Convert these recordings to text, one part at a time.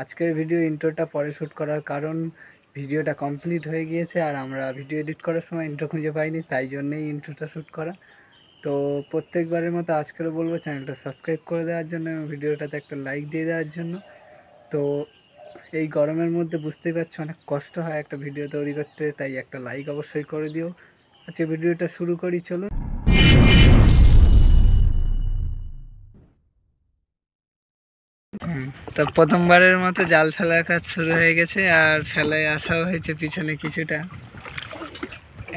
আজকের ভিডিও ইন্ট্রোটা পরে শ্যুট করার কারণ ভিডিওটা কমপ্লিট হয়ে গিয়েছে আর আমরা ভিডিও এডিট করার সময় ইন্ট্রো খুঁজে পাইনি, তাই জন্যই ইন্ট্রোটা শ্যুট করা। তো প্রত্যেকবারের মতো আজকেরও বলবো চ্যানেলটা সাবস্ক্রাইব করে দেওয়ার জন্য এবং ভিডিওটাতে একটা লাইক দিয়ে দেওয়ার জন্য। তো এই গরমের মধ্যে বুঝতেই পারছো অনেক কষ্ট হয় একটা ভিডিও তৈরি করতে, তাই একটা লাইক অবশ্যই করে দিও। আচ্ছা, ভিডিওটা শুরু করি, চলুন। তো প্রথমবারের মতো জাল ফেলার কাজ শুরু হয়ে গেছে আর ফেলায় আসাও হয়েছে পিছনে কিছুটা।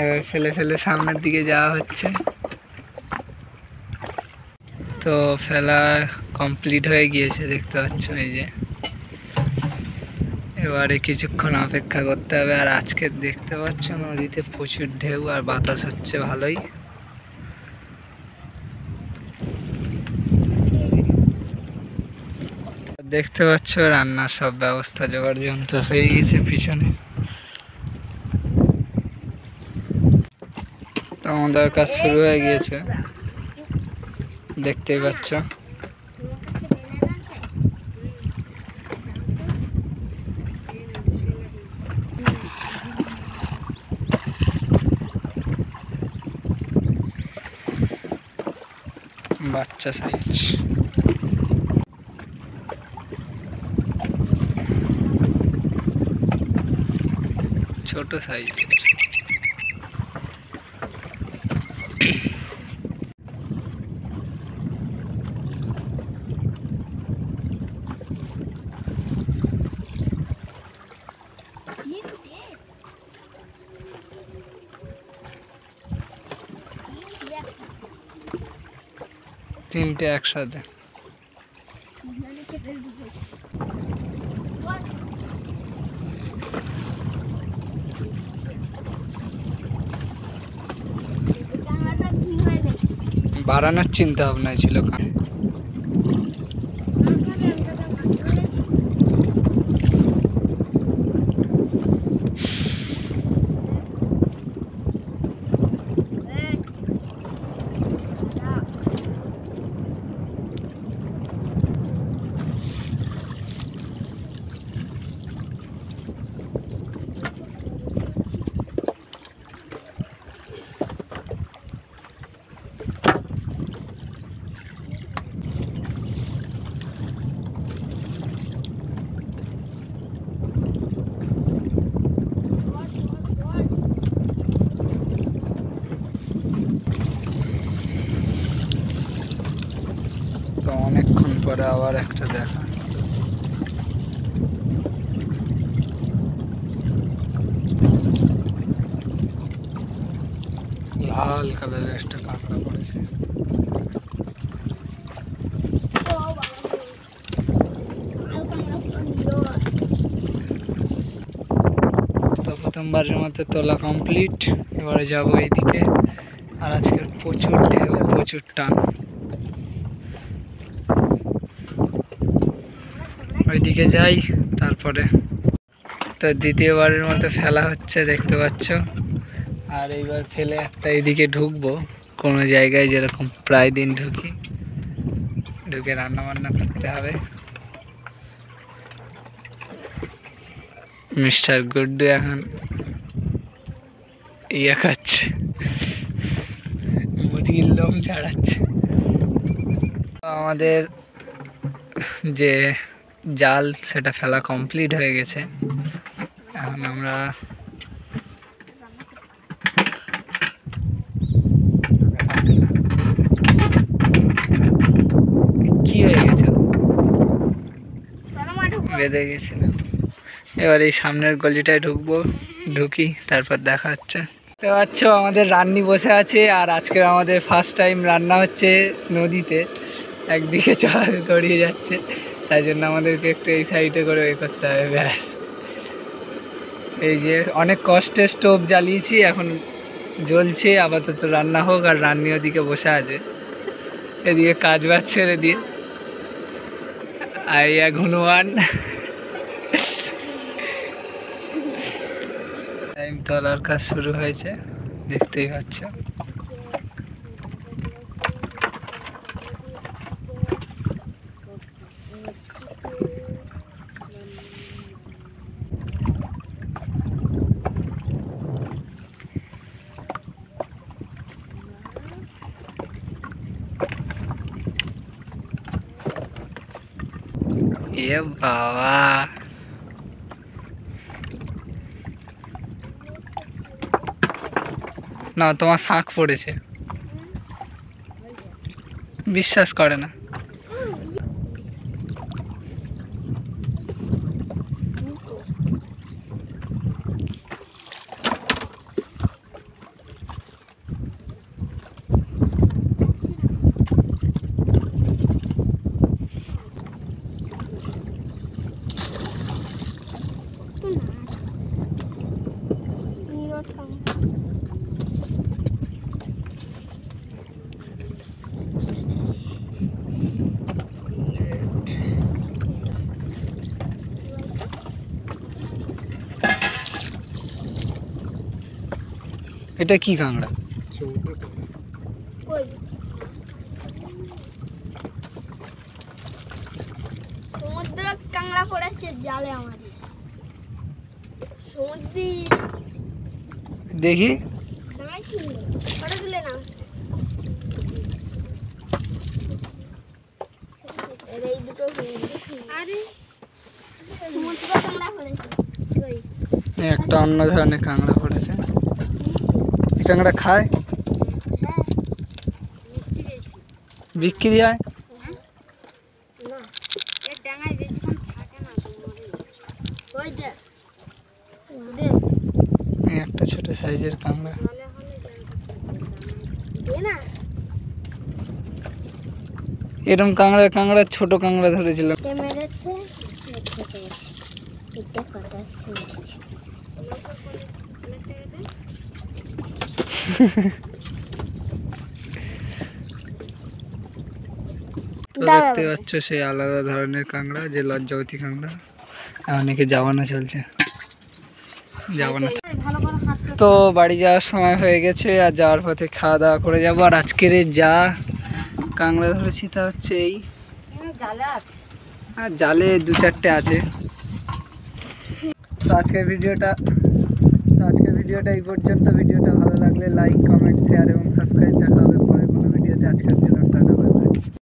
এবার ফেলে ফেলে সামনের দিকে যাওয়া হচ্ছে। তো ফেলা কমপ্লিট হয়ে গিয়েছে, দেখতে পাচ্ছ এই যে। এবারে কিছুক্ষণ অপেক্ষা করতে হবে। আর আজকে দেখতে পাচ্ছ নদীতে প্রচুর ঢেউ আর বাতাস হচ্ছে ভালোই। দেখতে পাচ্ছ রান্নার সব ব্যবস্থা জোগাড় যন্ত্র হয়ে গেছে পিছনে। তো আমাদের কাজ শুরু হয়ে গিয়েছে, দেখতেই পাচ্ছ। বাচ্চা সাইজ, ছোট সাইজ। তিনটে একসাথে। বাড়ানোর চিন্তা ভাবনা ছিল। তো অনেকক্ষণ পরে আবার একটা দেখা। লাল কালারের একটা কাঁকড়া পড়েছে। তো প্রথমবারের মতো তোলা কমপ্লিট। এবারে যাবো এইদিকে। আর আজকের প্রচুর ঢেউ, প্রচুর টান। ওইদিকে যাই তারপরে। তো দ্বিতীয়বারের মতো ফেলা হচ্ছে, দেখতে পাচ্ছ। আর এইবার ফেলে একটা এইদিকে ঢুকবো কোনো জায়গায়, যেরকম প্রায় দিন ঢুকি। ঢুকে রান্না বান্না করতে হবে। মিস্টার গুড্ডু এখন ইয়ে খাচ্ছে, মুরগির লোম ছাড়াচ্ছে। আমাদের যে জাল সেটা ফেলা কমপ্লিট হয়ে গেছে। এখন আমরা কি হয়ে গেছে, বেঁধে গেছিল। এবার এই সামনের গলিটায় ঢুকবো, ঢুকি তারপর দেখা হচ্ছে। দেখতে পাচ্ছ আমাদের রান্নি বসে আছে। আর আজকের আমাদের ফার্স্ট টাইম রান্না হচ্ছে নদীতে। একদিকে জল গড়িয়ে যাচ্ছে, তাই জন্য আমাদেরকে একটু এই সাইডে করে এ করতে হবে। ব্যাস, এই যে অনেক কষ্টে স্টোভ জ্বালিয়েছি, এখন জ্বলছে। আপাতত রান্না হোক। আর রান্নি ওদিকে বসে আছে, এদিকে কাজ বাজ ছেড়ে দিয়ে। আইয়া হনুমান টাইম তোলার কাজ শুরু হয়েছে, দেখতেই পাচ্ছ। এ বাবা, না তোমার শাঁখ পড়েছে, বিশ্বাস করে না। এটা কি কাঁকড়া? সমুদ্র কাঁকড়া পড়েছে জালে আমাদের সমুদ্রি। দেখি ফটো তুলে না, এই দুটো আরে সমুদ্র কাঁকড়া পড়েছে। একটা অন্য ধরনের কাঁকড়া পড়েছে। এই কাঁকড়া খায়, হ্যাঁ বিক্রি হয়? না এর ডাঙায় বেশিক্ষণ থাকে না তো মরে। ওই দেখ দেখ এই একটা ছোট সাইজের কাঁকড়া। মনে হলে দে না। এরকম কাঁকড়া ছোট কাঁকড়া ধরেছিলাম। কে মেরেছে? এটা কথা শুনেছি। তো দেখতে পাচ্ছ সেই আলাদা ধরনের কাঁকড়া, যে লজ্জাবতী কাঁকড়া। আর অনেকে জাবানো চলছে, জাবানো। তো বাড়ি যাওয়ার সময় হয়ে গেছে, আর যাওয়ার পথে খাওয়া দাওয়া করে যাবো। আর আজকের যা কাঁকড়া ধরেছি তা হচ্ছে এই, জালে আছে আর জালে 2-4টে আছে। তো আজকের ভিডিওটা এই পর্যন্ত। ভিডিওটা ভালো লাগলে লাইক, কমেন্ট, শেয়ার এবং সাবস্ক্রাইব। দেখা হবে পরে কোনো ভিডিওতে। আজকের জন্য